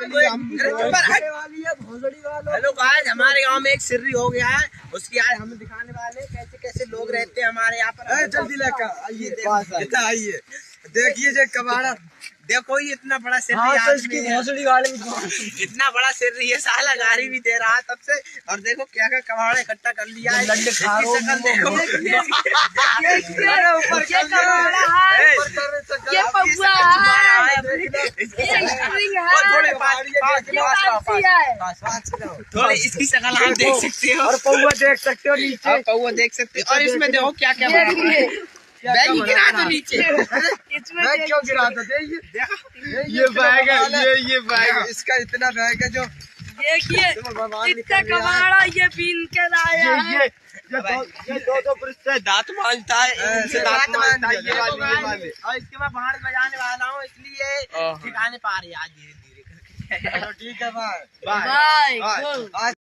Hello guys, हमारे गांव में एक सिर्री हो गया है, उसकी आज हम दिखाने वाले कैसे कैसे लोग रहते हैं हमारे यहाँ पर। जल्दी लेकर आइए, आइए देखिए जो कबाड़ा, देखो ये इतना बड़ा सिर्री तो इसकी भोसड़ी वाले इतना बड़ा सिर्री है, साला गाड़ी भी दे रहा है तब से। और देखो क्या क्या कबाड़ा इकट्ठा कर लिया है, इसकी शक्ल देखो। थोड़ी इसकी शक्ल आप देख सकते हो, और पौवा देख सकते हो नीचे, पौवा देख सकते हो। और इसमें देखो क्या क्या बैग गिरा दो नीचे। बैग क्यों गिरा दो? ये बैग है, ये बैग, इसका इतना बैग है जो देखिए कितना कबाड़ा ये बीन के लाया है। ये दो पुरुष से दांत मांझता है, दांत मांझता है ये वाले। और इसके बाद बाहर बजाने वाला हूँ, इसलिए ठिकाने पा रही है आज धीरे धीरे करके। ठीक है भाई, बाय।